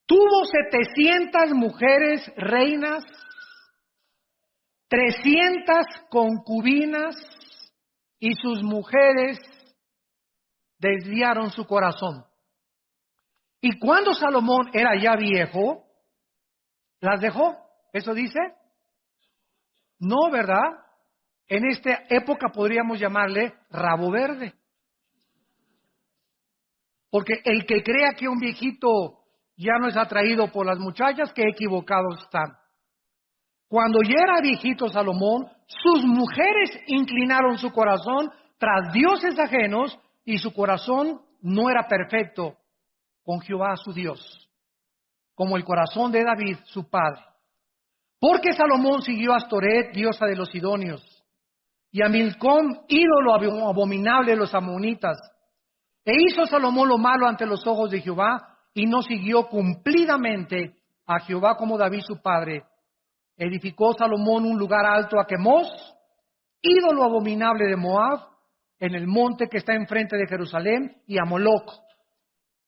Tuvo 700 mujeres reinas, 300 concubinas, y sus mujeres desviaron su corazón. Y cuando Salomón era ya viejo, ¿las dejó? ¿Eso dice? No, ¿verdad? En esta época podríamos llamarle rabo verde. Porque el que crea que un viejito ya no es atraído por las muchachas, qué equivocados están. Cuando ya era viejito Salomón, sus mujeres inclinaron su corazón tras dioses ajenos y su corazón no era perfecto con Jehová su Dios, como el corazón de David su padre. Porque Salomón siguió a Astoret, diosa de los sidonios, y a Milcom, ídolo abominable de los amonitas. E hizo Salomón lo malo ante los ojos de Jehová, y no siguió cumplidamente a Jehová como David su padre. Edificó Salomón un lugar alto a Quemos, ídolo abominable de Moab, en el monte que está enfrente de Jerusalén, y a Moloc,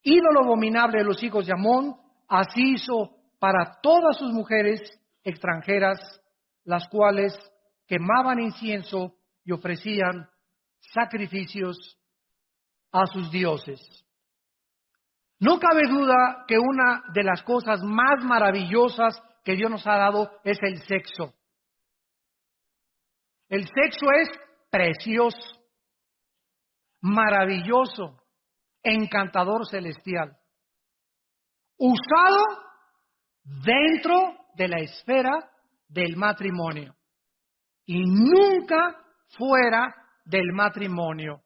ídolo abominable de los hijos de Amón. Así hizo para todas sus mujeres extranjeras, las cuales quemaban incienso y ofrecían sacrificios a sus dioses. No cabe duda que una de las cosas más maravillosas que Dios nos ha dado es el sexo. El sexo es precioso, maravilloso, encantador, celestial, usado dentro de la esfera del matrimonio y nunca fuera del matrimonio.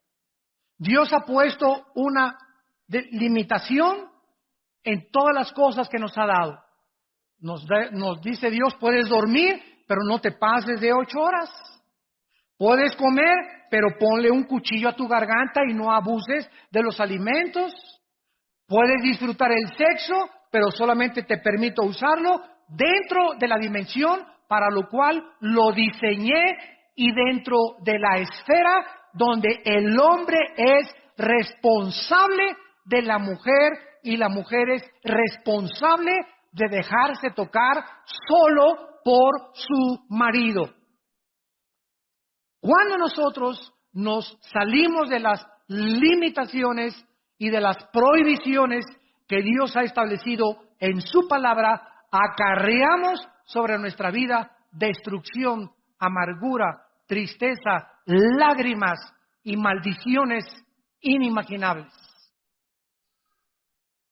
Dios ha puesto una limitación en todas las cosas que nos ha dado. Nos dice Dios, puedes dormir, pero no te pases de 8 horas. Puedes comer, pero ponle un cuchillo a tu garganta y no abuses de los alimentos. Puedes disfrutar el sexo, pero solamente te permito usarlo dentro de la dimensión para lo cual lo diseñé y dentro de la esfera donde el hombre es responsable de la mujer y la mujer es responsable de dejarse tocar solo por su marido. Cuando nosotros nos salimos de las limitaciones y de las prohibiciones que Dios ha establecido en su palabra, acarreamos sobre nuestra vida destrucción, amargura, tristeza, lágrimas y maldiciones inimaginables.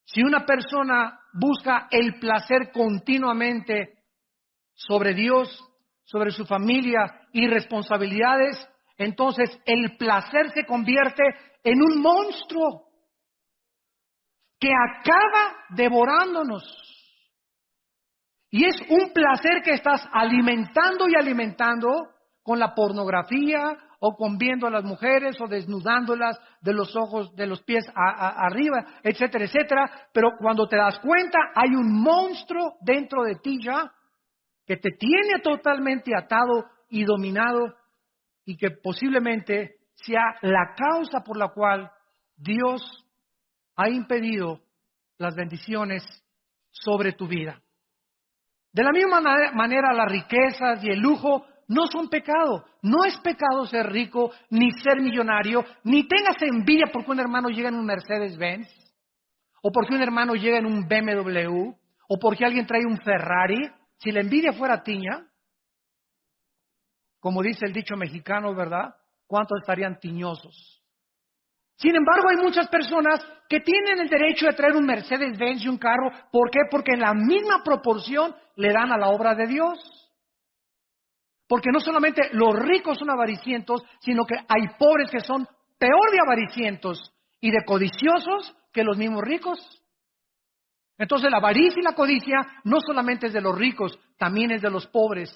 Si una persona busca el placer continuamente sobre Dios, sobre su familia y responsabilidades, entonces el placer se convierte en un monstruo que acaba devorándonos. Y es un placer que estás alimentando y alimentando con la pornografía o con viendo a las mujeres o desnudándolas de los ojos, de los pies arriba, etcétera, etcétera. Pero cuando te das cuenta, hay un monstruo dentro de ti ya que te tiene totalmente atado y dominado y que posiblemente sea la causa por la cual Dios ha impedido las bendiciones sobre tu vida. De la misma manera, las riquezas y el lujo no son pecado. No es pecado ser rico, ni ser millonario, ni tengas envidia porque un hermano llega en un Mercedes-Benz, o porque un hermano llega en un BMW, o porque alguien trae un Ferrari. Si la envidia fuera tiña, como dice el dicho mexicano, ¿verdad? ¿Cuántos estarían tiñosos? Sin embargo, hay muchas personas que tienen el derecho de traer un Mercedes-Benz y un carro. ¿Por qué? Porque en la misma proporción le dan a la obra de Dios. Porque no solamente los ricos son avaricientos, sino que hay pobres que son peor de avaricientos y de codiciosos que los mismos ricos. Entonces la avaricia y la codicia no solamente es de los ricos, también es de los pobres.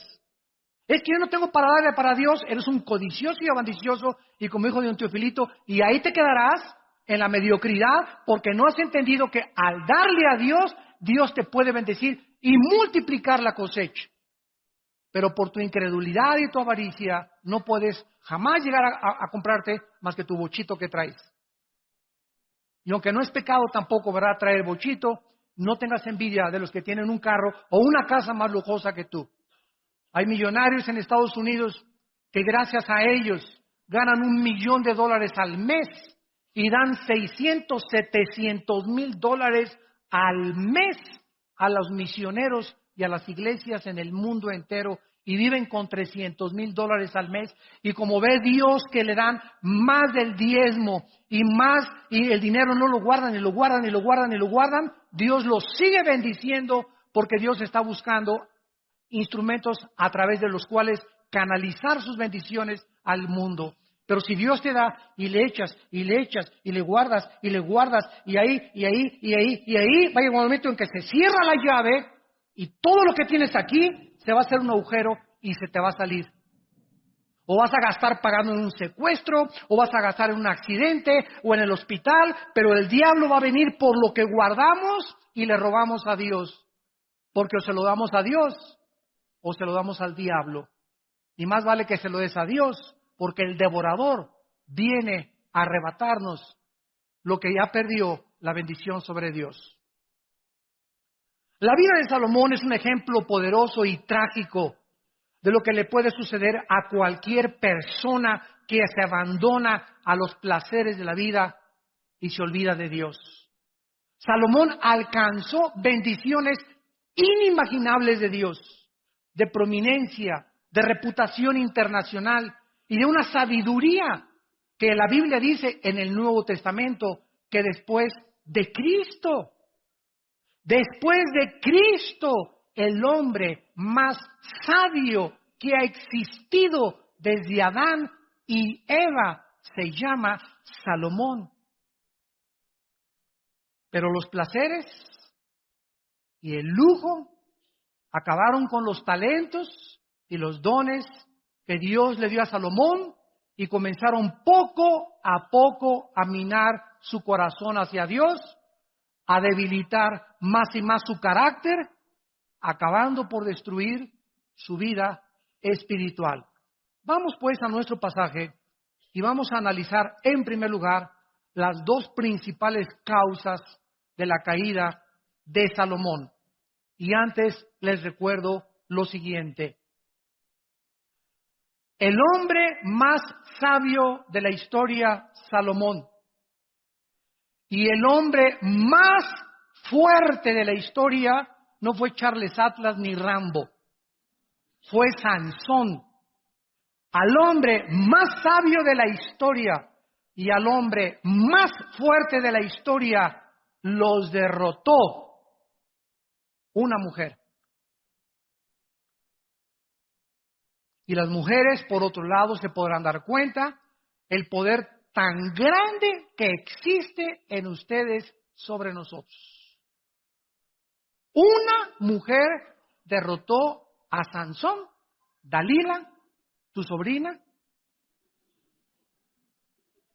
Es que yo no tengo para darle para Dios, eres un codicioso y avaricioso, y como dijo don Teofilito, y ahí te quedarás en la mediocridad, porque no has entendido que al darle a Dios, Dios te puede bendecir y multiplicar la cosecha. Pero por tu incredulidad y tu avaricia, no puedes jamás llegar a comprarte más que tu bochito que traes. Y aunque no es pecado tampoco, ¿verdad?, traer bochito, no tengas envidia de los que tienen un carro o una casa más lujosa que tú. Hay millonarios en Estados Unidos que gracias a ellos ganan $1,000,000 al mes y dan 600, 700 mil dólares al mes a los misioneros y a las iglesias en el mundo entero, y viven con $300,000 al mes. Y como ve Dios que le dan más del diezmo y más, y el dinero no lo guardan y lo guardan y lo guardan y lo guardan, Dios los sigue bendiciendo, porque Dios está buscando instrumentos a través de los cuales canalizar sus bendiciones al mundo. Pero si Dios te da y le echas y le echas y le guardas y ahí va a llegar un momento en que se cierra la llave y todo lo que tienes aquí se va a hacer un agujero y se te va a salir. O vas a gastar pagando en un secuestro, o vas a gastar en un accidente o en el hospital, pero el diablo va a venir por lo que guardamos y le robamos a Dios. Porque o se lo damos a Dios o se lo damos al diablo. Y más vale que se lo des a Dios, porque el devorador viene a arrebatarnos lo que ya perdió la bendición sobre Dios. La vida de Salomón es un ejemplo poderoso y trágico de lo que le puede suceder a cualquier persona que se abandona a los placeres de la vida y se olvida de Dios. Salomón alcanzó bendiciones inimaginables de Dios, de prominencia, de reputación internacional y de una sabiduría que la Biblia dice en el Nuevo Testamento que después de Cristo, el hombre más sabio que ha existido desde Adán y Eva se llama Salomón. Pero los placeres y el lujo acabaron con los talentos y los dones que Dios le dio a Salomón y comenzaron poco a minar su corazón hacia Dios, a debilitar más y más su carácter, acabando por destruir su vida espiritual. Vamos pues a nuestro pasaje y vamos a analizar en primer lugar las dos principales causas de la caída de Salomón. Y antes les recuerdo lo siguiente. El hombre más sabio de la historia, Salomón, y el hombre más fuerte de la historia no fue Charles Atlas ni Rambo, fue Sansón. Al hombre más sabio de la historia y al hombre más fuerte de la historia los derrotó una mujer. Y las mujeres, por otro lado, se podrán dar cuenta el poder tan grande que existe en ustedes sobre nosotros. Una mujer derrotó a Sansón, Dalila, tu sobrina,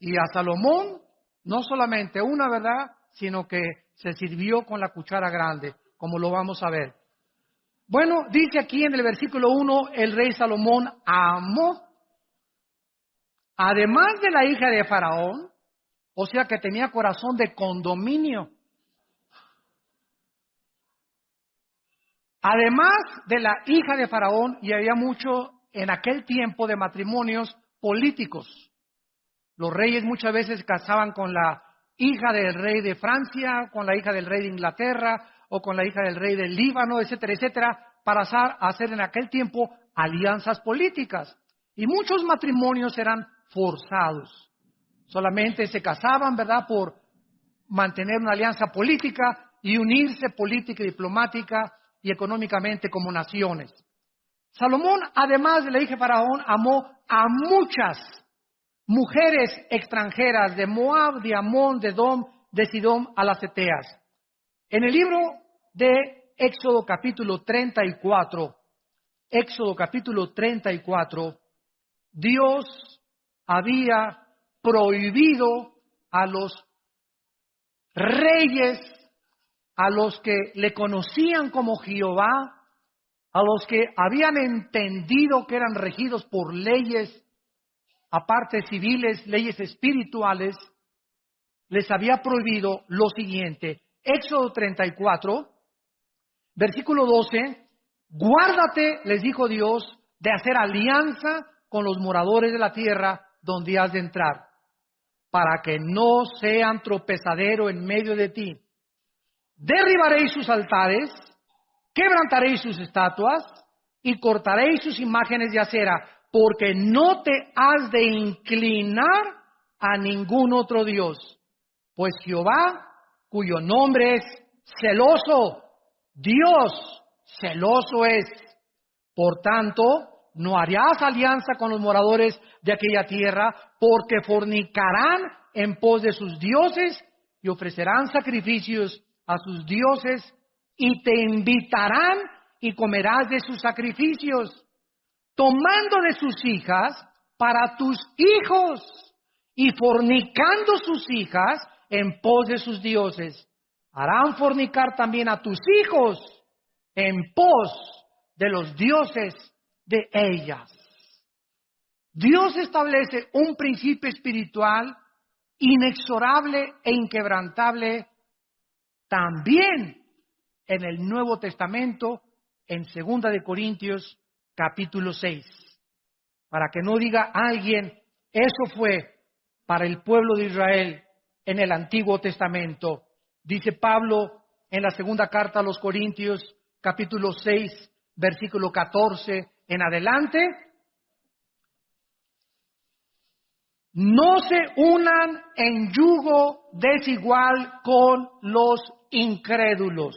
y a Salomón, no solamente una, ¿verdad?, sino que se sirvió con la cuchara grande, como lo vamos a ver. Bueno, dice aquí en el versículo 1, el rey Salomón amó, además de la hija de Faraón, o sea que tenía corazón de condominio. Además de la hija de Faraón, y había mucho en aquel tiempo de matrimonios políticos. Los reyes muchas veces casaban con la hija del rey de Francia, con la hija del rey de Inglaterra, o con la hija del rey del Líbano, etcétera, etcétera, para hacer en aquel tiempo alianzas políticas. Y muchos matrimonios eran forzados. Solamente se casaban, ¿verdad?, por mantener una alianza política y unirse política y diplomática y económicamente como naciones. Salomón, además de la hija de Faraón, amó a muchas mujeres extranjeras de Moab, de Amón, de Edom, de Sidón, a las Eteas. En el libro de Éxodo capítulo 34, Dios había prohibido a los reyes, a los que le conocían como Jehová, a los que habían entendido que eran regidos por leyes, aparte civiles, leyes espirituales, les había prohibido lo siguiente: Éxodo 34, versículo 12, guárdate, les dijo Dios, de hacer alianza con los moradores de la tierra donde has de entrar, para que no sean tropezadero en medio de ti. Derribaréis sus altares, quebrantaréis sus estatuas y cortaréis sus imágenes de acera, porque no te has de inclinar a ningún otro Dios, pues Jehová, cuyo nombre es celoso, Dios celoso es. Por tanto, no harás alianza con los moradores de aquella tierra, porque fornicarán en pos de sus dioses y ofrecerán sacrificios a sus dioses, y te invitarán y comerás de sus sacrificios, tomando de sus hijas para tus hijos y fornicando sus hijas en pos de sus dioses. Harán fornicar también a tus hijos en pos de los dioses de ellas. Dios establece un principio espiritual inexorable e inquebrantable también en el Nuevo Testamento, en 2 de Corintios capítulo 6. Para que no diga alguien, eso fue para el pueblo de Israel en el Antiguo Testamento. Dice Pablo en la segunda carta a los Corintios capítulo 6, versículo 14 en adelante: no se unan en yugo desigual con los incrédulos.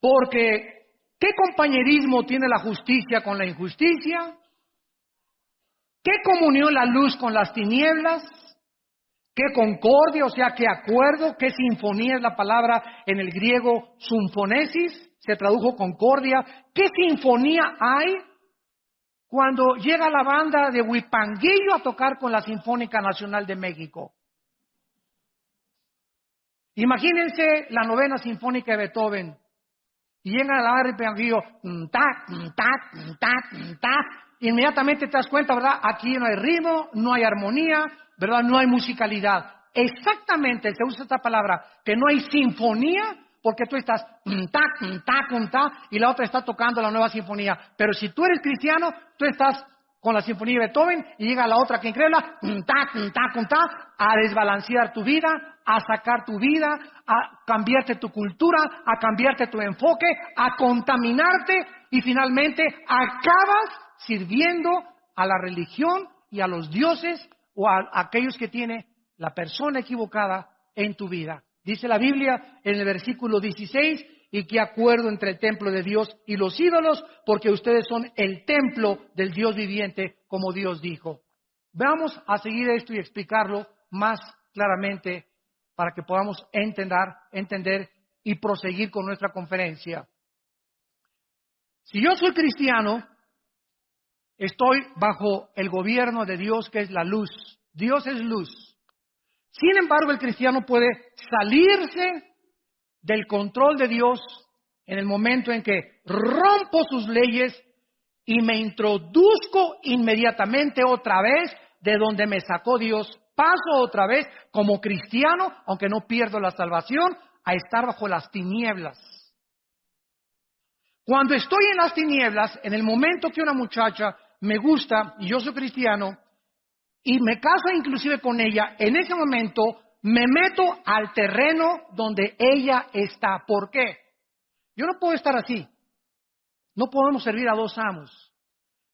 Porque, ¿qué compañerismo tiene la justicia con la injusticia? ¿Qué comunión la luz con las tinieblas? ¿Qué concordia, o sea, qué acuerdo? ¿Qué sinfonía es la palabra en el griego sinfonesis? Se tradujo concordia. ¿Qué sinfonía hay cuando llega la banda de Huipanguillo a tocar con la Sinfónica Nacional de México? Imagínense la novena sinfónica de Beethoven. Y llega la banda de Huipanguillo, inmediatamente te das cuenta, ¿verdad? Aquí no hay ritmo, no hay armonía, ¿verdad? No hay musicalidad. Exactamente, se usa esta palabra, que no hay sinfonía, porque tú estás y la otra está tocando la nueva sinfonía. Pero si tú eres cristiano, tú estás con la sinfonía de Beethoven y llega la otra que increíbla, a desbalancear tu vida, a sacar tu vida, a cambiarte tu cultura, a cambiarte tu enfoque, a contaminarte y finalmente acabas sirviendo a la religión y a los dioses o a aquellos que tiene la persona equivocada en tu vida. Dice la Biblia en el versículo 16, y qué acuerdo entre el templo de Dios y los ídolos, porque ustedes son el templo del Dios viviente, como Dios dijo. Vamos a seguir esto y explicarlo más claramente para que podamos entender y proseguir con nuestra conferencia. Si yo soy cristiano, estoy bajo el gobierno de Dios, que es la luz. Dios es luz. Sin embargo, el cristiano puede salirse del control de Dios en el momento en que rompo sus leyes y me introduzco inmediatamente otra vez de donde me sacó Dios. Paso otra vez como cristiano, aunque no pierdo la salvación, a estar bajo las tinieblas. Cuando estoy en las tinieblas, en el momento que una muchacha me gusta y yo soy cristiano y me caso inclusive con ella, en ese momento me meto al terreno donde ella está. ¿Por qué? Yo no puedo estar así. No podemos servir a dos amos.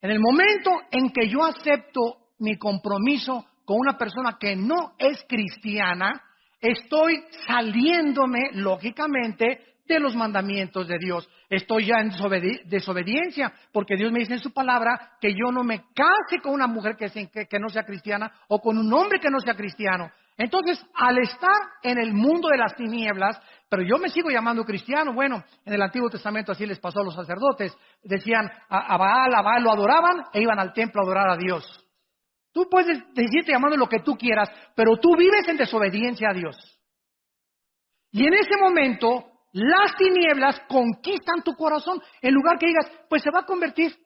En el momento en que yo acepto mi compromiso con una persona que no es cristiana, estoy saliéndome, lógicamente, de los mandamientos de Dios. Estoy ya en desobediencia, porque Dios me dice en su palabra que yo no me case con una mujer que no sea cristiana o con un hombre que no sea cristiano. Entonces, al estar en el mundo de las tinieblas, pero yo me sigo llamando cristiano. Bueno, en el Antiguo Testamento así les pasó a los sacerdotes. Decían a Baal lo adoraban e iban al templo a adorar a Dios. Tú puedes decirte llamando lo que tú quieras, pero tú vives en desobediencia a Dios. Y en ese momento, las tinieblas conquistan tu corazón. En lugar que digas, pues se va a convertir.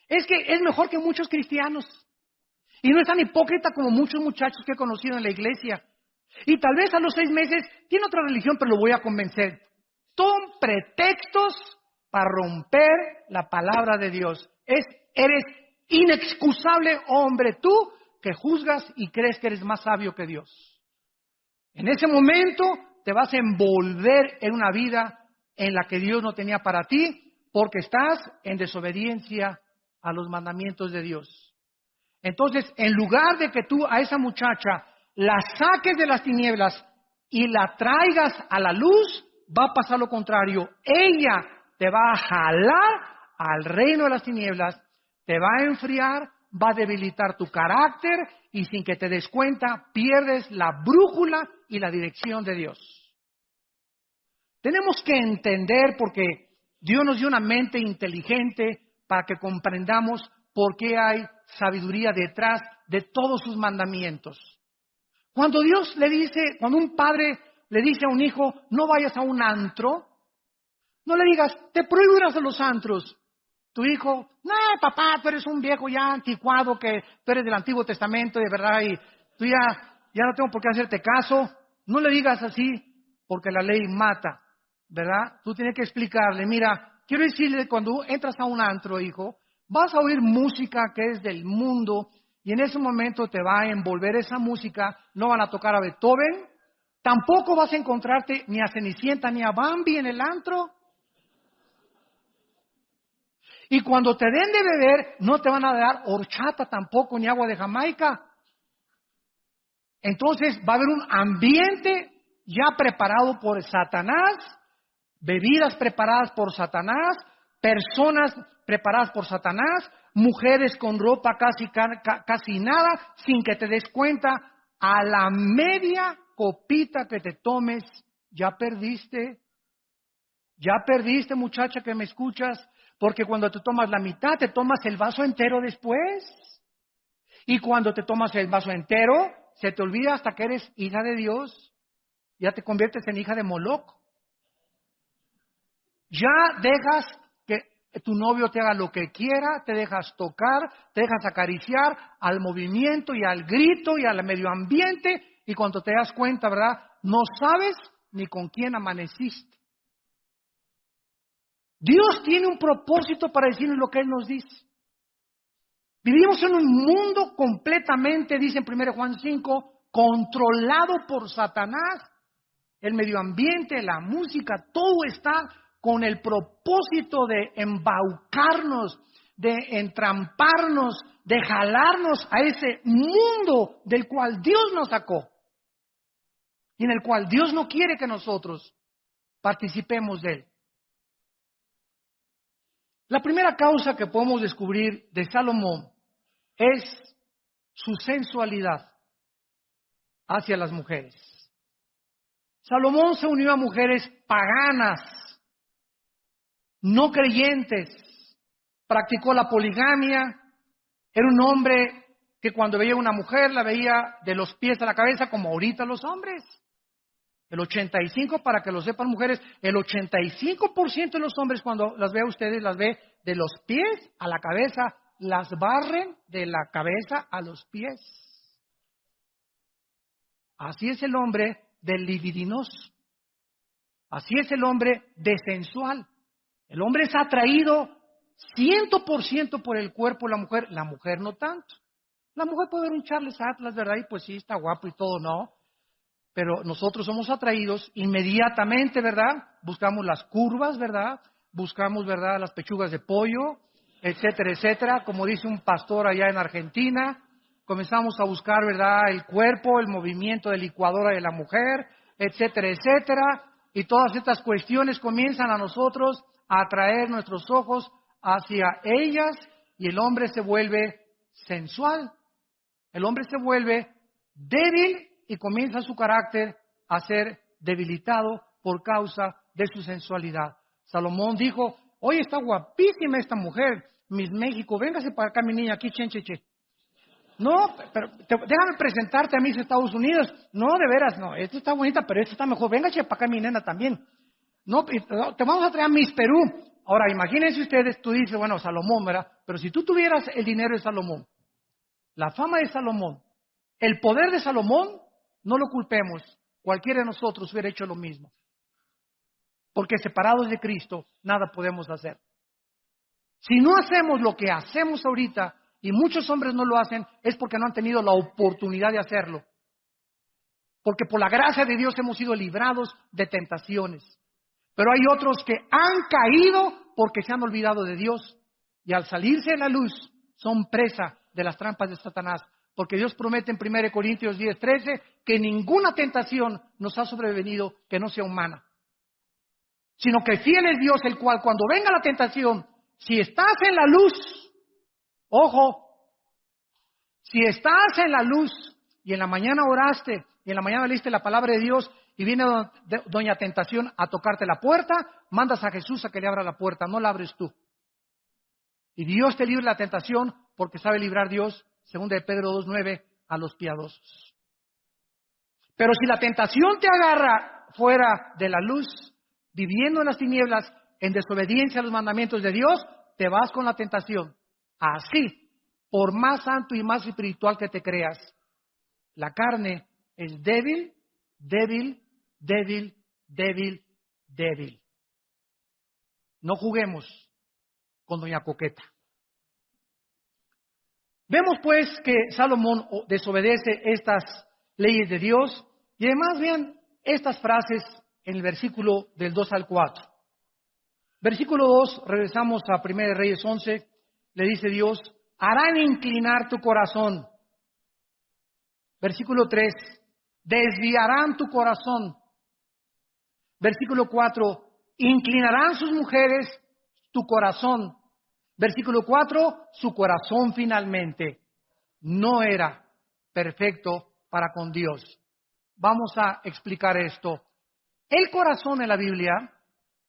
Es que es mejor que muchos cristianos. Y no es tan hipócrita como muchos muchachos que he conocido en la iglesia. Y tal vez a los 6 meses tiene otra religión, pero lo voy a convencer. Son pretextos para romper la palabra de Dios. Eres inexcusable, hombre, tú que juzgas y crees que eres más sabio que Dios. En ese momento te vas a envolver en una vida en la que Dios no tenía para ti, porque estás en desobediencia a los mandamientos de Dios. Entonces, en lugar de que tú a esa muchacha la saques de las tinieblas y la traigas a la luz, va a pasar lo contrario. Ella te va a jalar al reino de las tinieblas, te va a enfriar, va a debilitar tu carácter y sin que te des cuenta pierdes la brújula y la dirección de Dios. Tenemos que entender, porque Dios nos dio una mente inteligente para que comprendamos por qué hay sabiduría detrás de todos sus mandamientos. Cuando Dios le dice, cuando un padre le dice a un hijo, no vayas a un antro, no le digas, te prohíbo ir a los antros. Tu hijo, no, papá, tú eres un viejo ya anticuado, que tú eres del Antiguo Testamento, de verdad, y tú ya no tengo por qué hacerte caso. No le digas así, porque la ley mata, ¿verdad? Tú tienes que explicarle, mira, quiero decirle, cuando entras a un antro, hijo, vas a oír música que es del mundo, y en ese momento te va a envolver esa música, no van a tocar a Beethoven, tampoco vas a encontrarte ni a Cenicienta ni a Bambi en el antro. Y cuando te den de beber, no te van a dar horchata tampoco, ni agua de Jamaica. Entonces va a haber un ambiente ya preparado por Satanás, bebidas preparadas por Satanás, personas preparadas por Satanás, mujeres con ropa casi nada, sin que te des cuenta, a la media copita que te tomes, ya perdiste, muchacha que me escuchas. Porque cuando te tomas la mitad, te tomas el vaso entero después. Y cuando te tomas el vaso entero, se te olvida hasta que eres hija de Dios. Ya te conviertes en hija de Moloch. Ya dejas que tu novio te haga lo que quiera, te dejas tocar, te dejas acariciar al movimiento y al grito y al medio ambiente. Y cuando te das cuenta, ¿verdad? No sabes ni con quién amaneciste. Dios tiene un propósito para decirnos lo que Él nos dice. Vivimos en un mundo completamente, dice en 1 Juan 5, controlado por Satanás. El medio ambiente, la música, todo está con el propósito de embaucarnos, de entramparnos, de jalarnos a ese mundo del cual Dios nos sacó y en el cual Dios no quiere que nosotros participemos de él. La primera causa que podemos descubrir de Salomón es su sensualidad hacia las mujeres. Salomón se unió a mujeres paganas, no creyentes, practicó la poligamia, era un hombre que cuando veía a una mujer la veía de los pies a la cabeza como ahorita los hombres. El 85%, para que lo sepan mujeres, el 85% de los hombres cuando las ve a ustedes, las ve de los pies a la cabeza, las barren de la cabeza a los pies. Así es el hombre del libidinoso. Así es el hombre desensual. El hombre es atraído 100% por el cuerpo de la mujer no tanto. La mujer puede ver un Charles Atlas, ¿verdad? Y pues sí, está guapo y todo, ¿no? Pero nosotros somos atraídos inmediatamente, ¿verdad? Buscamos las curvas, ¿verdad? Buscamos, ¿verdad? Las pechugas de pollo, etcétera, etcétera. Como dice un pastor allá en Argentina, comenzamos a buscar, ¿verdad? El cuerpo, el movimiento de licuadora de la mujer, etcétera, etcétera. Y todas estas cuestiones comienzan a nosotros a atraer nuestros ojos hacia ellas y el hombre se vuelve sensual. El hombre se vuelve débil y comienza su carácter a ser debilitado por causa de su sensualidad. Salomón dijo, oye, está guapísima esta mujer, Miss México, véngase para acá mi niña, aquí, chencheche. No, pero déjame presentarte a Miss Estados Unidos. No, de veras, no, esta está bonita, pero esta está mejor, véngase para acá mi nena también. No, te vamos a traer a Miss Perú. Ahora, imagínense ustedes, tú dices, bueno, Salomón, ¿verdad? Pero si tú tuvieras el dinero de Salomón, la fama de Salomón, el poder de Salomón, no lo culpemos, cualquiera de nosotros hubiera hecho lo mismo. Porque separados de Cristo, nada podemos hacer. Si no hacemos lo que hacemos ahorita, y muchos hombres no lo hacen, es porque no han tenido la oportunidad de hacerlo. Porque por la gracia de Dios hemos sido librados de tentaciones. Pero hay otros que han caído porque se han olvidado de Dios. Y al salirse de la luz, son presa de las trampas de Satanás. Porque Dios promete en 1 Corintios 10:13 que ninguna tentación nos ha sobrevenido que no sea humana. Sino que fiel es Dios, el cual cuando venga la tentación, si estás en la luz, ojo, si estás en la luz y en la mañana oraste y en la mañana leíste la palabra de Dios y viene doña tentación a tocarte la puerta, mandas a Jesús a que le abra la puerta, no la abres tú. Y Dios te libre la tentación porque sabe librar Dios, 2 de Pedro 2:9, a los piadosos. Pero si la tentación te agarra fuera de la luz, viviendo en las tinieblas, en desobediencia a los mandamientos de Dios, te vas con la tentación. Así, por más santo y más espiritual que te creas, la carne es débil, débil, débil, débil, débil. No juguemos con doña Coqueta. Vemos pues que Salomón desobedece estas leyes de Dios y además vean estas frases en el versículo del 2 al 4. Versículo 2, regresamos a 1 Reyes 11, le dice Dios, harán inclinar tu corazón. Versículo 3, desviarán tu corazón. Versículo 4, inclinarán sus mujeres tu corazón. Versículo 4, su corazón finalmente no era perfecto para con Dios. Vamos a explicar esto. El corazón en la Biblia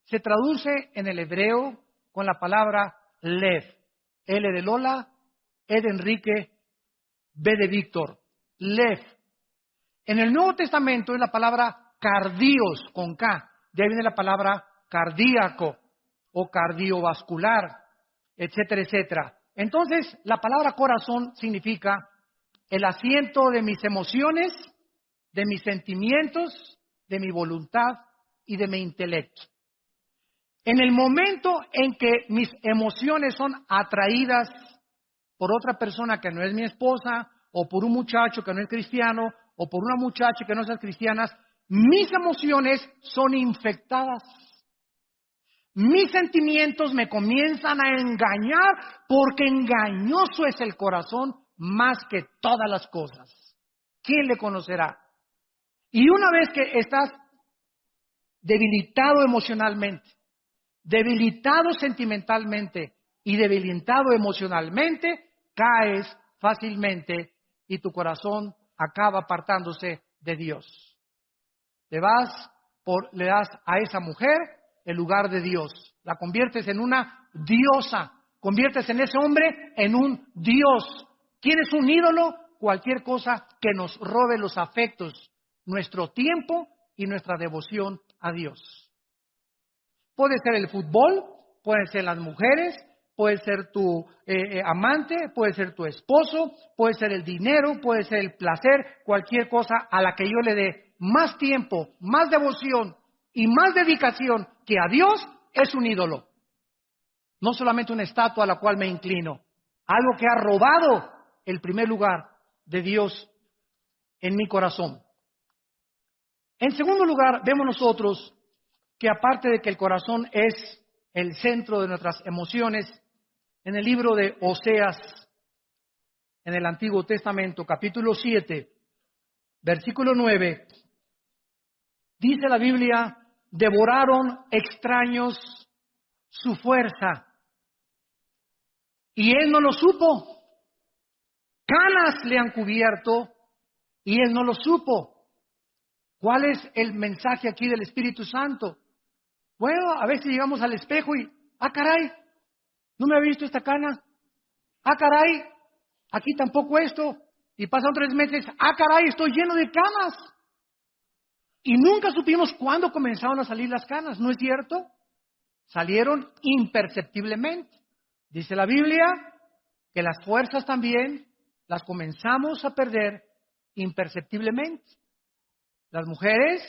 se traduce en el hebreo con la palabra lev. L de Lola, E de Enrique, B de Víctor. Lev. En el Nuevo Testamento es la palabra cardios, con K. De ahí viene la palabra cardíaco o cardiovascular, etcétera, etcétera. Entonces, la palabra corazón significa el asiento de mis emociones, de mis sentimientos, de mi voluntad y de mi intelecto. En el momento en que mis emociones son atraídas por otra persona que no es mi esposa, o por un muchacho que no es cristiano, o por una muchacha que no es cristiana, mis emociones son infectadas. Mis sentimientos me comienzan a engañar porque engañoso es el corazón más que todas las cosas. ¿Quién le conocerá? Y una vez que estás debilitado emocionalmente, debilitado sentimentalmente y debilitado emocionalmente, caes fácilmente y tu corazón acaba apartándose de Dios. Le das a esa mujer el lugar de Dios, la conviertes en una diosa, conviertes en ese hombre en un Dios. ¿Quién es un ídolo? Cualquier cosa que nos robe los afectos, nuestro tiempo y nuestra devoción a Dios. Puede ser el fútbol, pueden ser las mujeres, puede ser tu amante, puede ser tu esposo, puede ser el dinero, puede ser el placer, cualquier cosa a la que yo le dé más tiempo, más devoción y más dedicación que a Dios es un ídolo. No solamente una estatua a la cual me inclino, algo que ha robado el primer lugar de Dios en mi corazón. En segundo lugar, vemos nosotros que aparte de que el corazón es el centro de nuestras emociones, en el libro de Oseas, en el Antiguo Testamento, capítulo 7, versículo 9, dice la Biblia, devoraron extraños su fuerza, y él no lo supo. Canas le han cubierto, y él no lo supo. ¿Cuál es el mensaje aquí del Espíritu Santo? Bueno, a veces llegamos al espejo y, caray, no me había visto esta cana. Caray, aquí tampoco esto. Y pasan 3 meses, caray, estoy lleno de canas. Y nunca supimos cuándo comenzaron a salir las canas, ¿no es cierto? Salieron imperceptiblemente. Dice la Biblia que las fuerzas también las comenzamos a perder imperceptiblemente. Las mujeres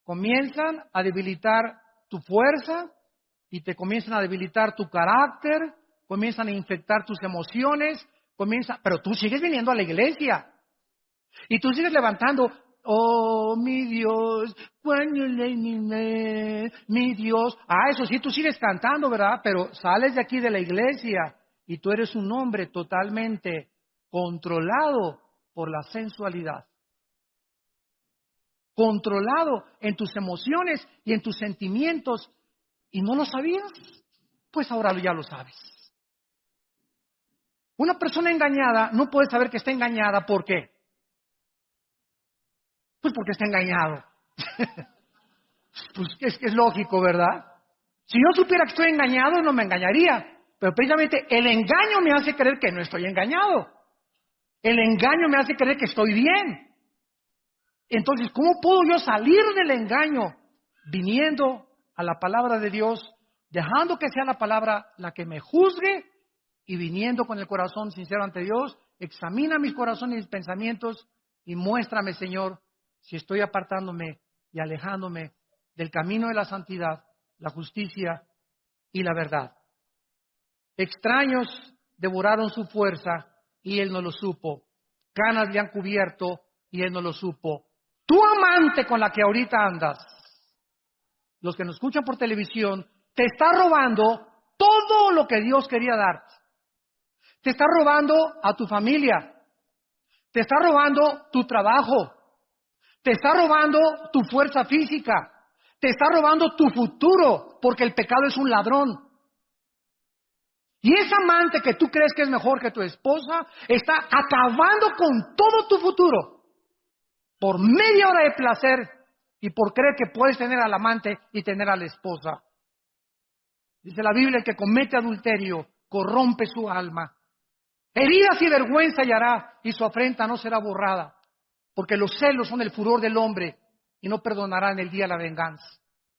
comienzan a debilitar tu fuerza y te comienzan a debilitar tu carácter, comienzan a infectar tus emociones, pero tú sigues viniendo a la iglesia y tú sigues levantando, oh mi Dios, mi Dios. Eso sí, tú sigues cantando, ¿verdad? Pero sales de aquí de la iglesia y tú eres un hombre totalmente controlado por la sensualidad, controlado en tus emociones y en tus sentimientos. ¿Y no lo sabías? Pues ahora ya lo sabes. Una persona engañada no puede saber que está engañada. ¿Por qué? Pues porque está engañado. Pues es lógico, ¿verdad? Si yo supiera que estoy engañado, no me engañaría. Pero precisamente el engaño me hace creer que no estoy engañado. El engaño me hace creer que estoy bien. Entonces, ¿cómo puedo yo salir del engaño? Viniendo a la palabra de Dios, dejando que sea la palabra la que me juzgue y viniendo con el corazón sincero ante Dios. Examina mis corazones y mis pensamientos y muéstrame, Señor, si estoy apartándome y alejándome del camino de la santidad, la justicia y la verdad. Extraños devoraron su fuerza y él no lo supo. Canas le han cubierto y él no lo supo. Tu amante con la que ahorita andas, los que nos escuchan por televisión, te está robando todo lo que Dios quería darte. Te está robando a tu familia. Te está robando tu trabajo. Te está robando tu fuerza física. Te está robando tu futuro, porque el pecado es un ladrón. Y esa amante que tú crees que es mejor que tu esposa, está acabando con todo tu futuro por media hora de placer y por creer que puedes tener al amante y tener a la esposa. Dice la Biblia, el que comete adulterio corrompe su alma. Heridas y vergüenza hallará y su afrenta no será borrada, porque los celos son el furor del hombre y no perdonará en el día la venganza.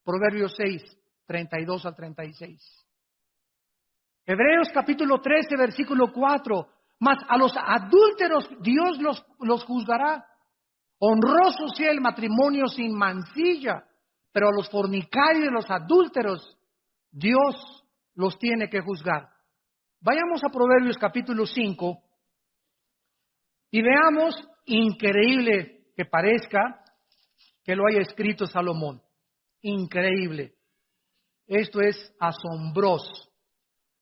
Proverbios 6, 32 al 36. Hebreos capítulo 13, versículo 4. Mas a los adúlteros Dios los juzgará. Honroso sea el matrimonio sin mancilla, pero a los fornicarios y los adúlteros Dios los tiene que juzgar. Vayamos a Proverbios capítulo 5 y veamos, increíble que parezca, que lo haya escrito Salomón. Increíble. Esto es asombroso.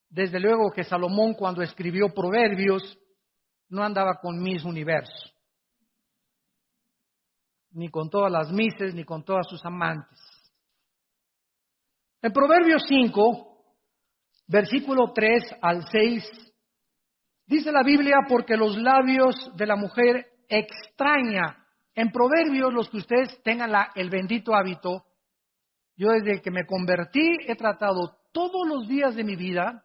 Desde luego que Salomón, cuando escribió Proverbios, no andaba con Miss Universo, ni con todas las mises, ni con todas sus amantes. En Proverbios 5, versículo 3 al 6, dice la Biblia, porque los labios de la mujer extraña. En Proverbios, los que ustedes tengan el bendito hábito, yo desde que me convertí he tratado todos los días de mi vida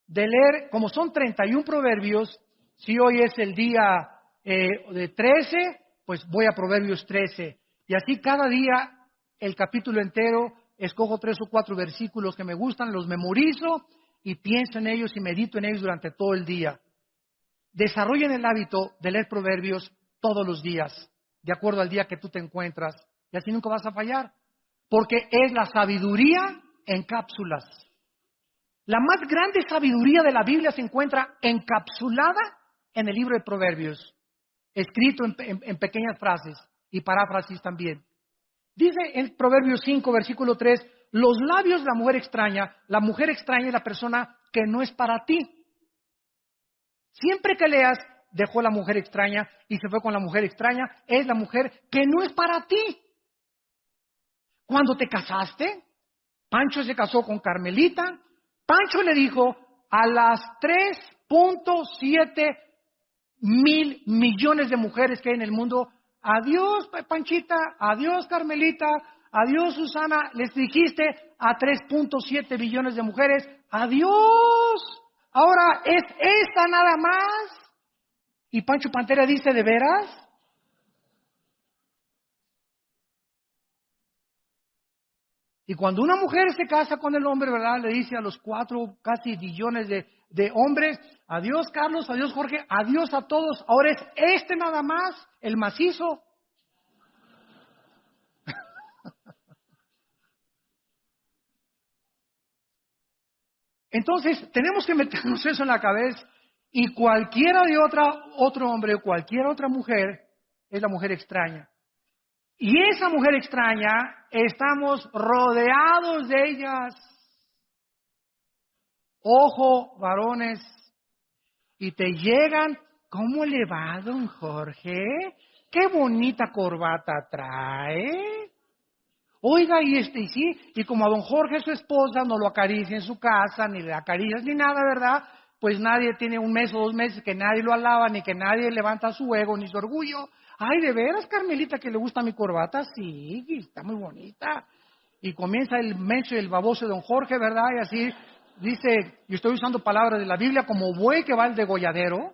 de leer, como son 31 proverbios, si hoy es el día de 13, pues voy a Proverbios 13. Y así cada día el capítulo entero, escojo 3 o 4 versículos que me gustan, los memorizo y pienso en ellos y medito en ellos durante todo el día. Desarrollen el hábito de leer proverbios todos los días, de acuerdo al día que tú te encuentras, y así nunca vas a fallar, porque es la sabiduría en cápsulas. La más grande sabiduría de la Biblia se encuentra encapsulada en el libro de Proverbios, escrito en pequeñas frases y paráfrasis también. Dice en Proverbios 5, versículo 3, los labios de la mujer extraña es la persona que no es para ti. Siempre que leas, dejó la mujer extraña y se fue con la mujer extraña, es la mujer que no es para ti. Cuando te casaste, Pancho se casó con Carmelita. Pancho le dijo a las 3.7 mil millones de mujeres que hay en el mundo, adiós Panchita, adiós Carmelita, adiós Susana, les dijiste a 3.7 billones de mujeres, adiós, ahora es esta nada más. Y Pancho Pantera dice, ¿de veras? Y cuando una mujer se casa con el hombre, ¿verdad? Le dice a los 4 casi billones de hombres, adiós Carlos, adiós Jorge, adiós a todos, ahora es este nada más, el macizo. Entonces, tenemos que meternos eso en la cabeza y cualquiera de otro hombre o cualquier otra mujer es la mujer extraña. Y esa mujer extraña, estamos rodeados de ellas. Ojo, varones, y te llegan, ¿cómo le va, don Jorge? Qué bonita corbata trae. Oiga, y sí, y como a don Jorge, su esposa, no lo acaricia en su casa, ni le acaricias ni nada, ¿verdad? Pues nadie tiene un mes o 2 meses que nadie lo alaba, ni que nadie levanta su ego, ni su orgullo. Ay, ¿de veras, Carmelita, que le gusta mi corbata? Sí, está muy bonita. Y comienza el menso y el baboso de don Jorge, ¿verdad? Y así dice, y estoy usando palabras de la Biblia, como buey que va al degolladero,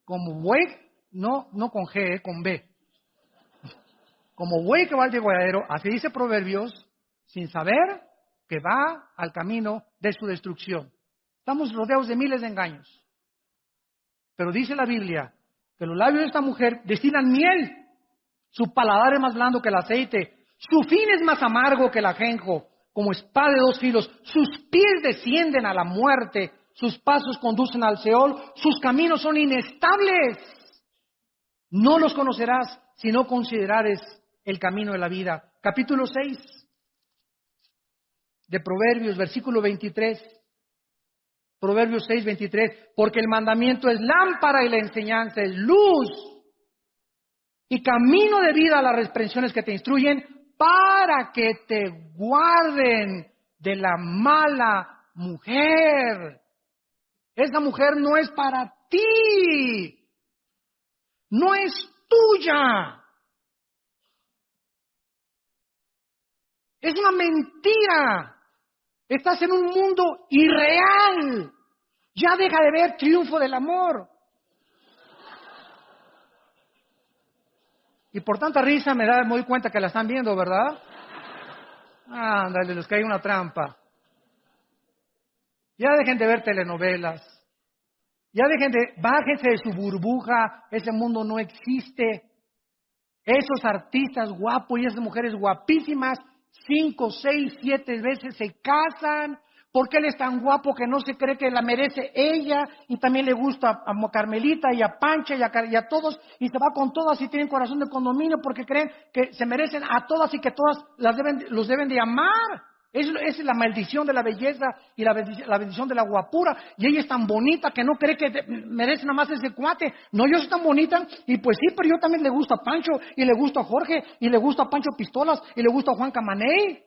como buey, no con G, con B. Como buey que va al degolladero, así dice Proverbios, sin saber que va al camino de su destrucción. Estamos rodeados de miles de engaños. Pero dice la Biblia que los labios de esta mujer destilan miel, su paladar es más blando que el aceite, su fin es más amargo que el ajenjo, como espada de 2 filos, sus pies descienden a la muerte, sus pasos conducen al Seol, sus caminos son inestables. No los conocerás si no considerares el camino de la vida. Capítulo 6 de Proverbios, versículo 23. Proverbios 6, 23. Porque el mandamiento es lámpara y la enseñanza es luz. Y camino de vida a las reprensiones que te instruyen para que te guarden de la mala mujer. Esa mujer no es para ti. No es tuya. Es una mentira. Estás en un mundo irreal. Ya deja de ver Triunfo del Amor. Y por tanta risa me doy cuenta que la están viendo, ¿verdad? Ándale, les cae una trampa. Ya dejen de ver telenovelas. Ya bájense de su burbuja. Ese mundo no existe. Esos artistas guapos y esas mujeres guapísimas, 5, 6, 7 veces se casan, porque él es tan guapo que no se cree que la merece ella, y también le gusta a Carmelita y a Pancha y a todos, y se va con todas y tienen corazón de condominio porque creen que se merecen a todas y que todas los deben de amar. Es la maldición de la belleza y la bendición de la guapura. Y ella es tan bonita que no cree que merece nada más ese cuate. No, yo soy tan bonita. Y pues sí, pero yo también le gusto a Pancho, y le gusto a Jorge, y le gusto a Pancho Pistolas, y le gusto a Juan Camaney.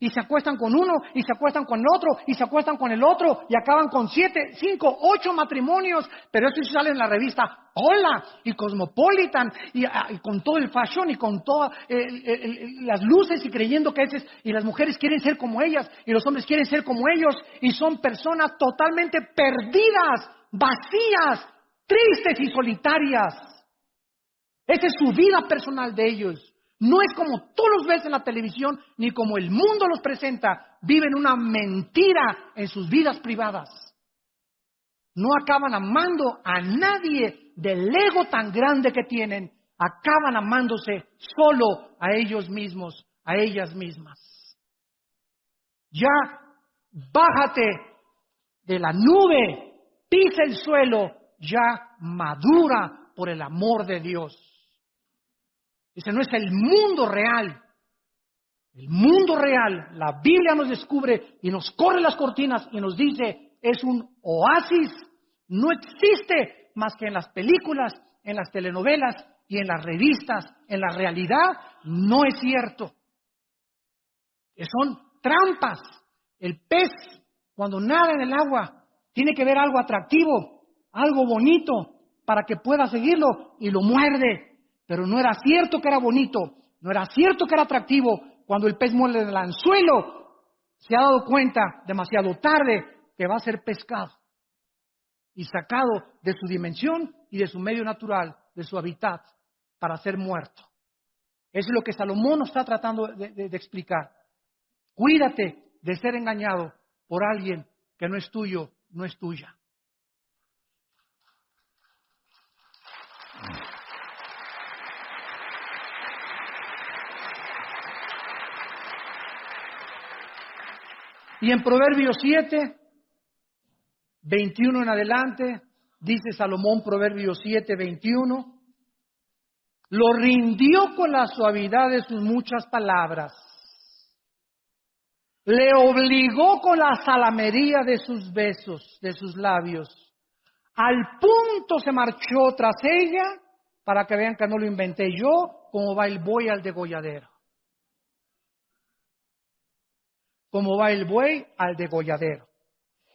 Y se acuestan con uno, y se acuestan con el otro, y se acuestan con el otro, y acaban con 7, 5, 8 matrimonios. Pero eso sí sale en la revista Hola, y Cosmopolitan, y con todo el fashion, y con todas las luces, y creyendo que y las mujeres quieren ser como ellas, y los hombres quieren ser como ellos, y son personas totalmente perdidas, vacías, tristes y solitarias. Esa es su vida personal de ellos. No es como tú los ves en la televisión, ni como el mundo los presenta. Viven una mentira en sus vidas privadas. No acaban amando a nadie del ego tan grande que tienen. Acaban amándose solo a ellos mismos, a ellas mismas. Ya, bájate de la nube, pisa el suelo, ya madura por el amor de Dios. Ese no es el mundo real. El mundo real, la Biblia nos descubre y nos corre las cortinas y nos dice, es un oasis. No existe más que en las películas, en las telenovelas y en las revistas. En la realidad no es cierto. Son trampas. El pez, cuando nada en el agua, tiene que ver algo atractivo, algo bonito, para que pueda seguirlo, y lo muerde. Pero no era cierto que era bonito, no era cierto que era atractivo. Cuando el pez muerde el anzuelo, se ha dado cuenta demasiado tarde que va a ser pescado y sacado de su dimensión y de su medio natural, de su hábitat, para ser muerto. Eso es lo que Salomón nos está tratando de explicar. Cuídate de ser engañado por alguien que no es tuyo, no es tuya. Y en Proverbios 7, 21 en adelante, dice Salomón, Proverbios 7, 21, lo rindió con la suavidad de sus muchas palabras, le obligó con la salamería de sus besos, de sus labios. Al punto se marchó tras ella, para que vean que no lo inventé yo, como va el buey al degolladero. Como va el buey al degolladero.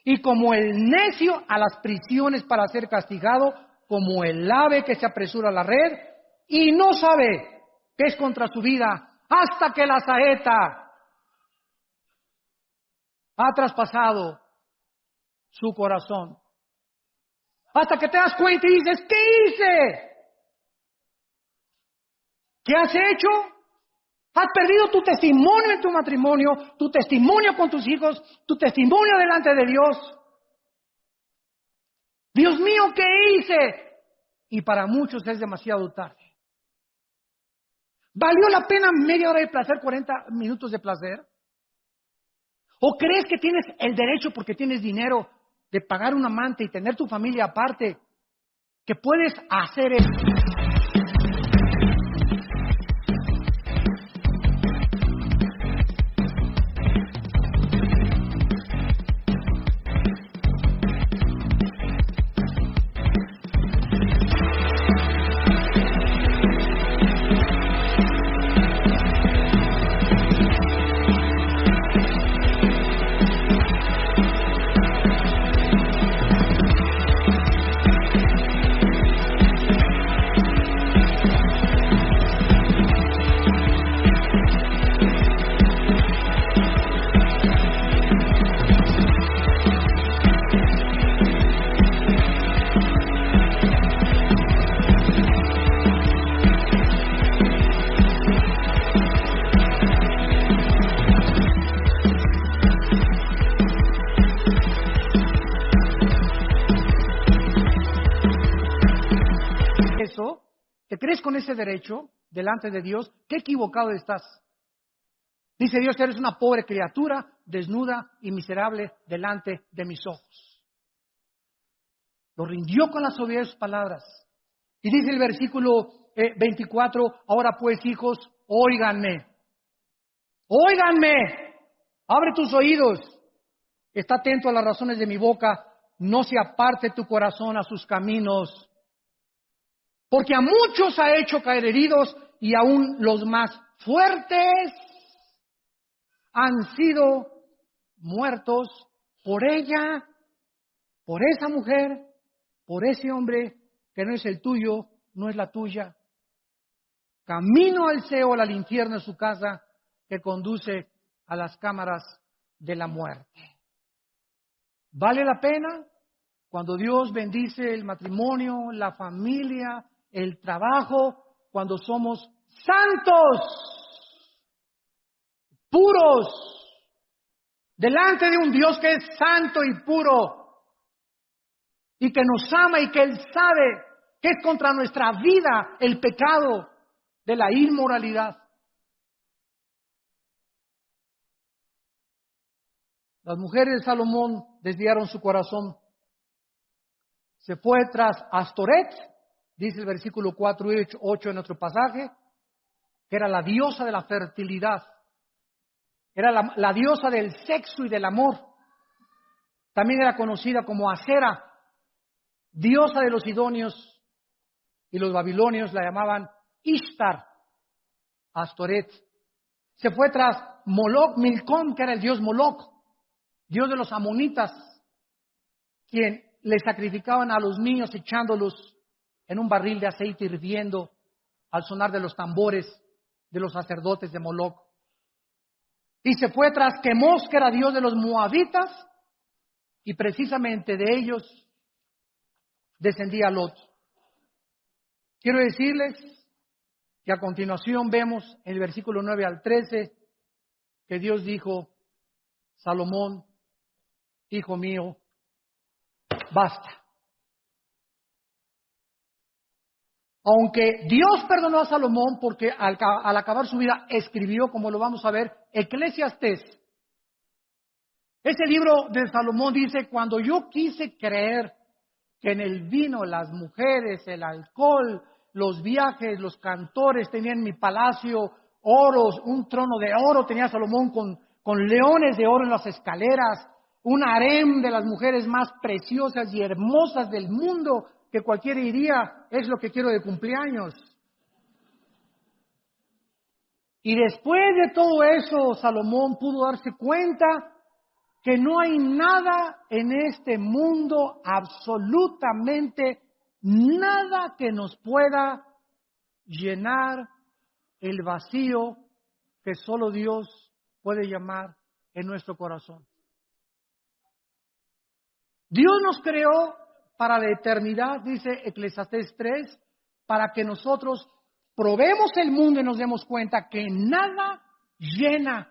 Y como el necio a las prisiones para ser castigado, como el ave que se apresura a la red y no sabe que es contra su vida, hasta que la saeta ha traspasado su corazón. Hasta que te das cuenta y dices, ¿qué hice? ¿Qué has hecho? Has perdido tu testimonio en tu matrimonio, tu testimonio con tus hijos, tu testimonio delante de Dios. Dios mío, ¿qué hice? Y para muchos es demasiado tarde. ¿Valió la pena media hora de placer, 40 minutos de placer? ¿O crees que tienes el derecho, porque tienes dinero, de pagar un amante y tener tu familia aparte, que puedes hacer eso? ¿Te crees con ese derecho delante de Dios? ¡Qué equivocado estás! Dice Dios, eres una pobre criatura, desnuda y miserable delante de mis ojos. Lo rindió con la suavidad de sus palabras. Y dice el versículo 24, ahora pues hijos, óiganme. Óiganme. Abre tus oídos. Está atento a las razones de mi boca. No se aparte tu corazón a sus caminos. Porque a muchos ha hecho caer heridos y aún los más fuertes han sido muertos por ella, por esa mujer, por ese hombre que no es el tuyo, no es la tuya. Camino al Seol, al infierno, es su casa, que conduce a las cámaras de la muerte. ¿Vale la pena? Cuando Dios bendice el matrimonio, la familia, el trabajo, cuando somos santos, puros, delante de un Dios que es santo y puro, y que nos ama y que Él sabe que es contra nuestra vida el pecado de la inmoralidad. Las mujeres de Salomón desviaron su corazón. Se fue tras Astoret, dice el versículo 4 y 8 en nuestro pasaje, que era la diosa de la fertilidad. Era la diosa del sexo y del amor. También era conocida como Asera, diosa de los sidonios, y los babilonios la llamaban Ishtar, Astoret. Se fue tras Moloch, Milcom, que era el dios Moloch, dios de los amonitas, quien le sacrificaban a los niños echándolos en un barril de aceite hirviendo al sonar de los tambores de los sacerdotes de Moloch. Y se fue tras Quemos, que era dios de los moabitas, y precisamente de ellos descendía Lot. Quiero decirles que a continuación vemos en el versículo 9 al 13 que Dios dijo: Salomón, hijo mío, basta. Aunque Dios perdonó a Salomón porque al acabar su vida escribió, como lo vamos a ver, Eclesiastés, Ese libro de Salomón dice, cuando yo quise creer que en el vino, las mujeres, el alcohol, los viajes, los cantores tenían en mi palacio oros, un trono de oro tenía Salomón con leones de oro en las escaleras, un harem de las mujeres más preciosas y hermosas del mundo, que cualquiera diría, es lo que quiero de cumpleaños. Y después de todo eso, Salomón pudo darse cuenta que no hay nada en este mundo, absolutamente nada que nos pueda llenar el vacío que solo Dios puede llamar en nuestro corazón. Dios nos creó para la eternidad, dice Eclesiastés 3, para que nosotros probemos el mundo y nos demos cuenta que nada llena,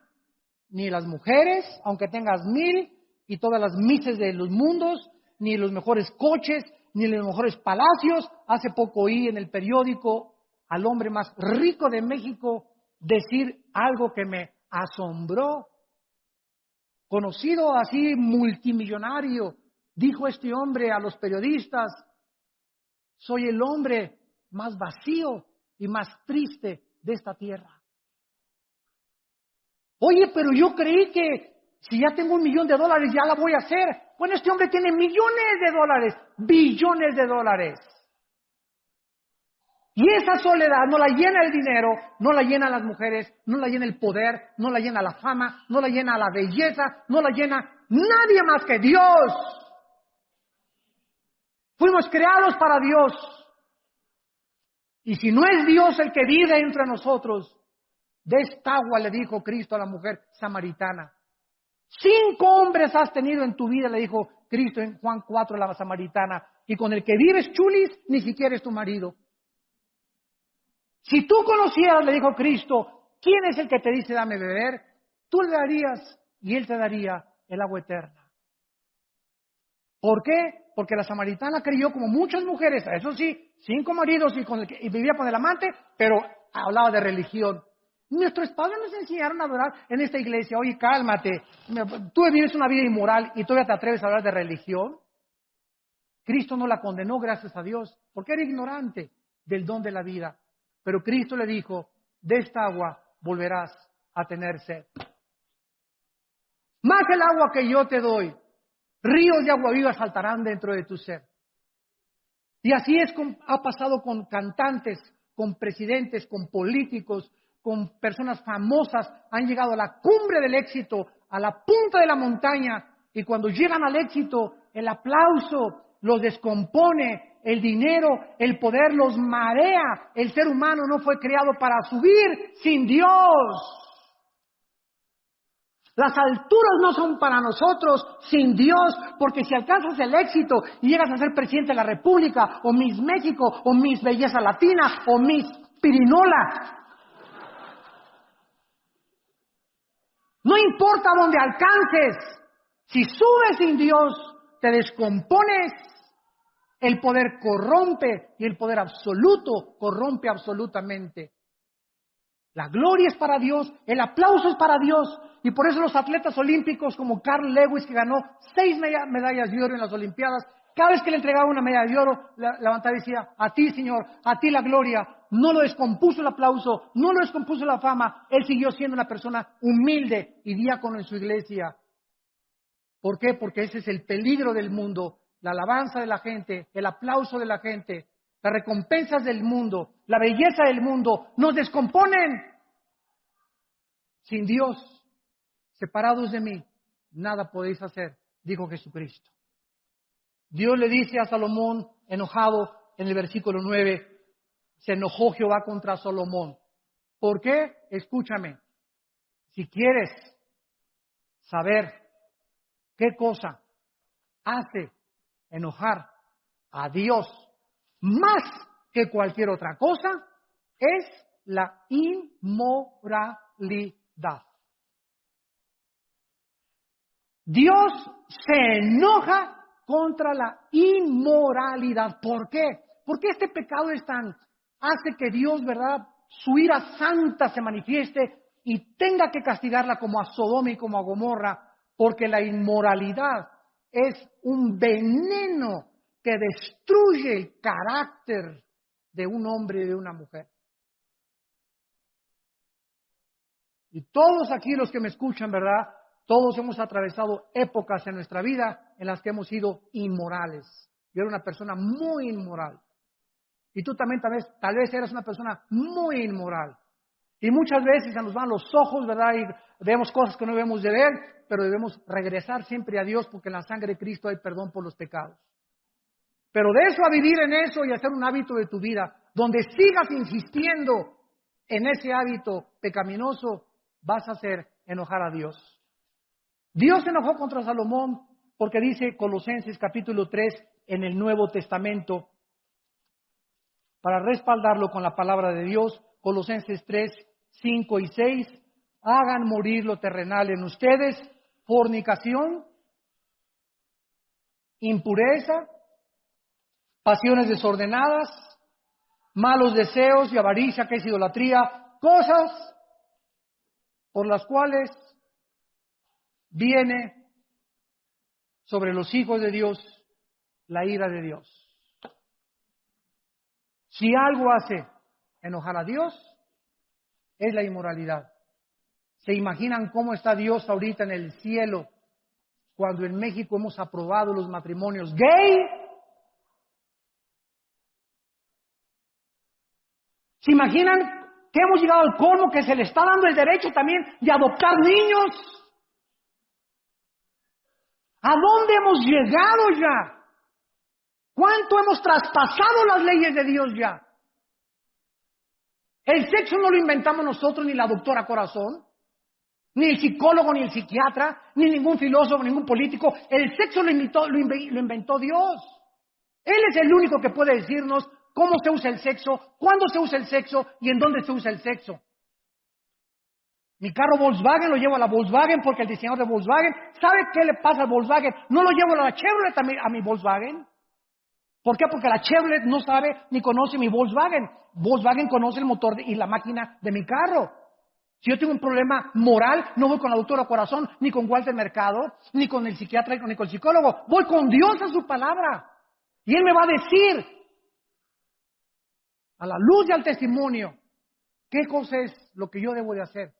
ni las mujeres, aunque tengas 1000 y todas las mises de los mundos, ni los mejores coches, ni los mejores palacios. Hace poco oí en el periódico al hombre más rico de México decir algo que me asombró. Conocido así, multimillonario, dijo este hombre a los periodistas: soy el hombre más vacío y más triste de esta tierra. Oye, pero yo creí que si ya tengo $1 millón ya la voy a hacer. Bueno, este hombre tiene millones de dólares, billones de dólares. Y esa soledad no la llena el dinero, no la llena las mujeres, no la llena el poder, no la llena la fama, no la llena la belleza, no la llena nadie más que Dios. Fuimos creados para Dios. Y si no es Dios el que vive entre nosotros, de esta agua le dijo Cristo a la mujer samaritana. 5 hombres has tenido en tu vida, le dijo Cristo en Juan 4 a la samaritana, y con el que vives, chulis, ni siquiera es tu marido. Si tú conocieras, le dijo Cristo, quién es el que te dice dame beber, tú le darías y él te daría el agua eterna. ¿Por qué? Porque la samaritana creyó como muchas mujeres, eso sí, 5 maridos y vivía con el amante, pero hablaba de religión. Nuestros padres nos enseñaron a adorar en esta iglesia. Oye, cálmate, tú vives una vida inmoral y todavía te atreves a hablar de religión. Cristo no la condenó, gracias a Dios, porque era ignorante del don de la vida. Pero Cristo le dijo, de esta agua volverás a tener sed. Más el agua que yo te doy, ríos de agua viva saltarán dentro de tu ser. Y así ha pasado con cantantes, con presidentes, con políticos, con personas famosas. Han llegado a la cumbre del éxito, a la punta de la montaña, y cuando llegan al éxito, el aplauso los descompone, el dinero, el poder los marea. El ser humano no fue creado para subir sin Dios. Las alturas no son para nosotros sin Dios, porque si alcanzas el éxito y llegas a ser presidente de la República, o Miss México, o Miss Belleza Latina, o Miss Pirinola, no importa dónde alcances, si subes sin Dios, te descompones. El poder corrompe y el poder absoluto corrompe absolutamente. La gloria es para Dios, el aplauso es para Dios, y por eso los atletas olímpicos como Carl Lewis, que ganó 6 medallas de oro en las Olimpiadas, cada vez que le entregaba una medalla de oro, levantaba y decía, a ti Señor, a ti la gloria. No lo descompuso el aplauso, no lo descompuso la fama, él siguió siendo una persona humilde y diácono en su iglesia. ¿Por qué? Porque ese es el peligro del mundo, la alabanza de la gente, el aplauso de la gente, las recompensas del mundo, la belleza del mundo, nos descomponen. Sin Dios, separados de mí, nada podéis hacer, dijo Jesucristo. Dios le dice a Salomón, enojado, en el versículo 9, se enojó Jehová contra Salomón. ¿Por qué? Escúchame, si quieres saber qué cosa hace enojar a Dios más que cualquier otra cosa, es la inmoralidad. Dios se enoja contra la inmoralidad. ¿Por qué? Porque este pecado hace que Dios, ¿verdad?, su ira santa se manifieste y tenga que castigarla como a Sodoma y como a Gomorra, porque la inmoralidad es un veneno que destruye el carácter de un hombre y de una mujer. Y todos aquí los que me escuchan, ¿verdad? Todos hemos atravesado épocas en nuestra vida en las que hemos sido inmorales. Yo era una persona muy inmoral. Y tú también tal vez eras una persona muy inmoral. Y muchas veces se nos van los ojos, ¿verdad? Y vemos cosas que no debemos de ver, pero debemos regresar siempre a Dios porque en la sangre de Cristo hay perdón por los pecados. Pero de eso a vivir en eso y hacer un hábito de tu vida, donde sigas insistiendo en ese hábito pecaminoso, vas a hacer enojar a Dios. Dios se enojó contra Salomón porque dice Colosenses capítulo 3 en el Nuevo Testamento, para respaldarlo con la palabra de Dios, Colosenses 3, 5 y 6, hagan morir lo terrenal en ustedes, fornicación, impureza, pasiones desordenadas, malos deseos y avaricia, que es idolatría, cosas por las cuales viene sobre los hijos de Dios la ira de Dios. Si algo hace enojar a Dios, es la inmoralidad. ¿Se imaginan cómo está Dios ahorita en el cielo cuando en México hemos aprobado los matrimonios gay? ¿Se imaginan que hemos llegado al colmo que se le está dando el derecho también de adoptar niños? ¿A dónde hemos llegado ya? ¿Cuánto hemos traspasado las leyes de Dios ya? El sexo no lo inventamos nosotros, ni la doctora Corazón, ni el psicólogo, ni el psiquiatra, ni ningún filósofo, ningún político. El sexo lo inventó Dios. Él es el único que puede decirnos cómo se usa el sexo, cuándo se usa el sexo y en dónde se usa el sexo. Mi carro Volkswagen lo llevo a la Volkswagen porque el diseñador de Volkswagen, ¿sabe qué le pasa al Volkswagen? No lo llevo a la Chevrolet a mi Volkswagen. ¿Por qué? Porque la Chevrolet no sabe ni conoce mi Volkswagen. Volkswagen conoce el motor y la máquina de mi carro. Si yo tengo un problema moral, no voy con la doctora Corazón, ni con Walter Mercado, ni con el psiquiatra, ni con el psicólogo. Voy con Dios a su palabra. Y Él me va a decir, a la luz y al testimonio, qué cosa es lo que yo debo de hacer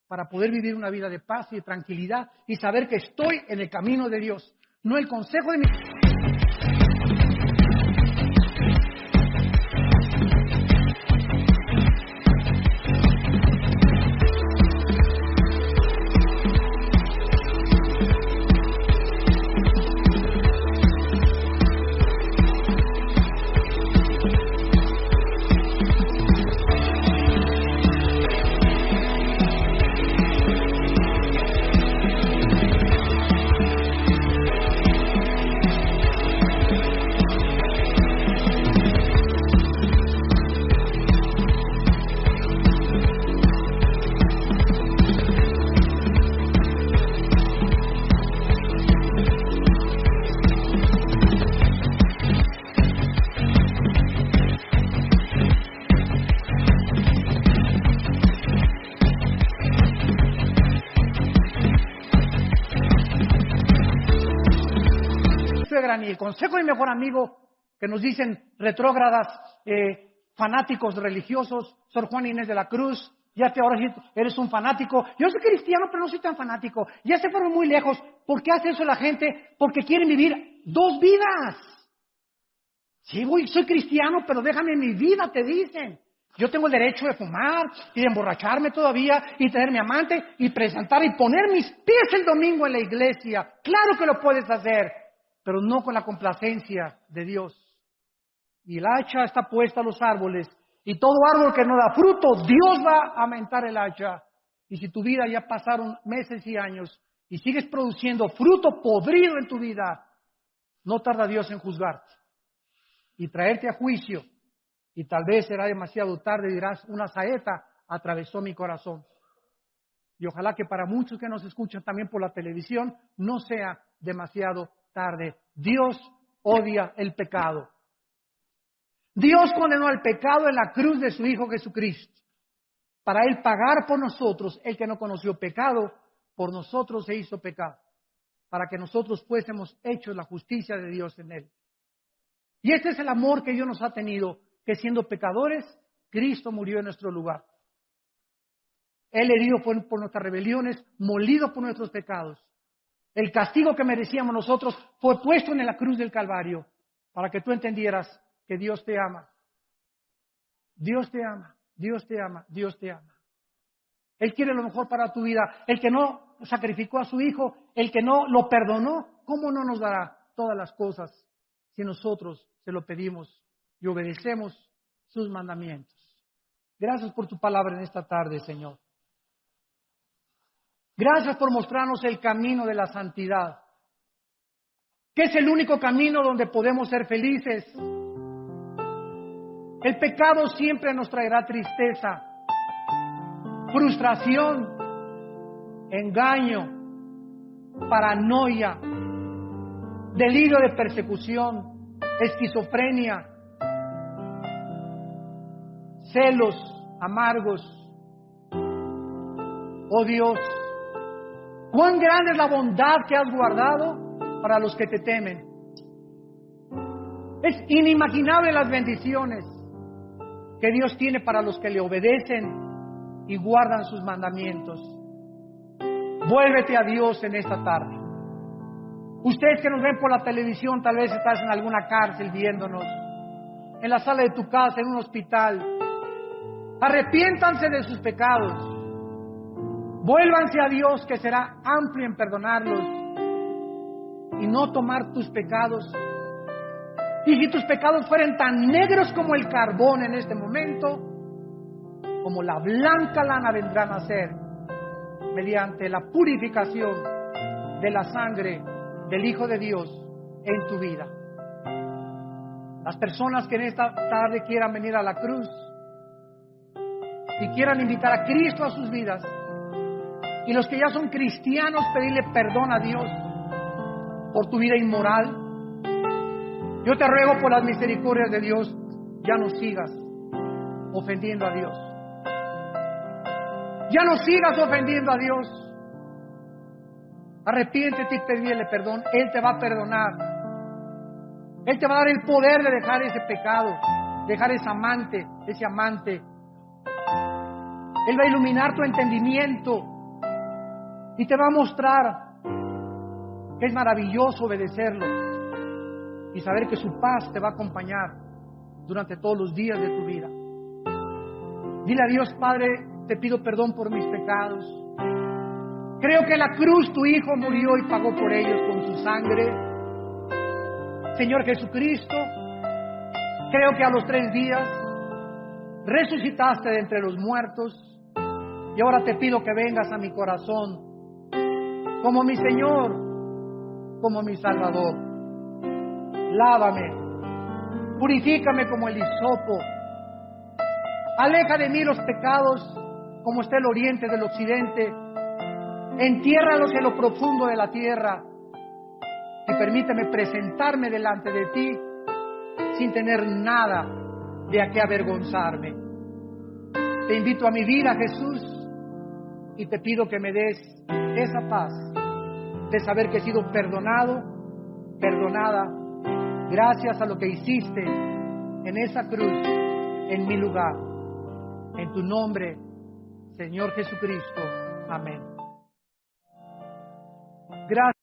para poder vivir una vida de paz y de tranquilidad y saber que estoy en el camino de Dios. No el consejo de mi... Ni el consejo de mi mejor amigo que nos dicen retrógradas, fanáticos religiosos, Sor Juana Inés de la Cruz, ahora sí eres un fanático. Yo soy cristiano, pero no soy tan fanático. Ya se fueron muy lejos. ¿Por qué hace eso la gente? Porque quieren vivir dos vidas. Sí, soy cristiano, pero déjame mi vida, te dicen. Yo tengo el derecho de fumar y de emborracharme todavía y tener mi amante y presentar y poner mis pies el domingo en la iglesia. Claro que lo puedes hacer, pero no con la complacencia de Dios. Y el hacha está puesta a los árboles, y todo árbol que no da fruto, Dios va a aumentar el hacha. Y si tu vida ya pasaron meses y años, y sigues produciendo fruto podrido en tu vida, no tarda Dios en juzgarte, y traerte a juicio, y tal vez será demasiado tarde, dirás, una saeta atravesó mi corazón. Y ojalá que para muchos que nos escuchan también por la televisión, no sea demasiado tarde. Dios odia el pecado. Dios condenó al pecado en la cruz de su Hijo Jesucristo, para Él pagar por nosotros. El que no conoció pecado, por nosotros se hizo pecado. para que nosotros fuésemos hechos la justicia de Dios en Él. Y este es el amor que Dios nos ha tenido, que siendo pecadores, Cristo murió en nuestro lugar. Él herido por nuestras rebeliones, molido por nuestros pecados. El castigo que merecíamos nosotros fue puesto en la cruz del Calvario, para que tú entendieras que Dios te ama. Dios te ama, Dios te ama, Dios te ama. Él quiere lo mejor para tu vida. El que no sacrificó a su Hijo, el que no lo perdonó, ¿cómo no nos dará todas las cosas si nosotros se lo pedimos y obedecemos sus mandamientos? Gracias por tu palabra en esta tarde, Señor. Gracias por mostrarnos el camino de la santidad, que es el único camino donde podemos ser felices. El pecado siempre nos traerá tristeza, frustración, engaño, paranoia, delirio de persecución, esquizofrenia, celos amargos. Oh Dios, cuán grande es la bondad que has guardado para los que te temen. Es inimaginable las bendiciones que Dios tiene para los que le obedecen y guardan sus mandamientos. Vuélvete a Dios en esta tarde. Ustedes que nos ven por la televisión, tal vez estás en alguna cárcel viéndonos, en la sala de tu casa, en un hospital. Arrepiéntanse de sus pecados. Vuélvanse a Dios, que será amplio en perdonarlos y no tomar tus pecados. Y si tus pecados fueren tan negros como el carbón en este momento, como la blanca lana vendrán a ser mediante la purificación de la sangre del Hijo de Dios en tu vida. Las personas que en esta tarde quieran venir a la cruz y quieran invitar a Cristo a sus vidas, y los que ya son cristianos, pedirle perdón a Dios por tu vida inmoral, yo te ruego por las misericordias de Dios, ya no sigas ofendiendo a Dios. Ya no sigas ofendiendo a Dios. Arrepiéntete y pedile perdón. Él te va a perdonar. Él te va a dar el poder de dejar ese pecado, dejar ese amante. Él va a iluminar tu entendimiento y te va a mostrar que es maravilloso obedecerlo y saber que su paz te va a acompañar durante todos los días de tu vida. Dile a Dios: Padre, te pido perdón por mis pecados. Creo que en la cruz tu Hijo murió y pagó por ellos con su sangre. Señor Jesucristo, creo que a los 3 días resucitaste de entre los muertos y ahora te pido que vengas a mi corazón como mi Señor, como mi Salvador. Lávame, purifícame como el hisopo. Aleja de mí los pecados como está el oriente del occidente. Entiérralos en lo profundo de la tierra y permíteme presentarme delante de ti sin tener nada de a qué avergonzarme. Te invito a mi vida, Jesús, y te pido que me des esa paz de saber que he sido perdonado, perdonada, gracias a lo que hiciste en esa cruz, en mi lugar. En tu nombre, Señor Jesucristo. Amén. Gracias.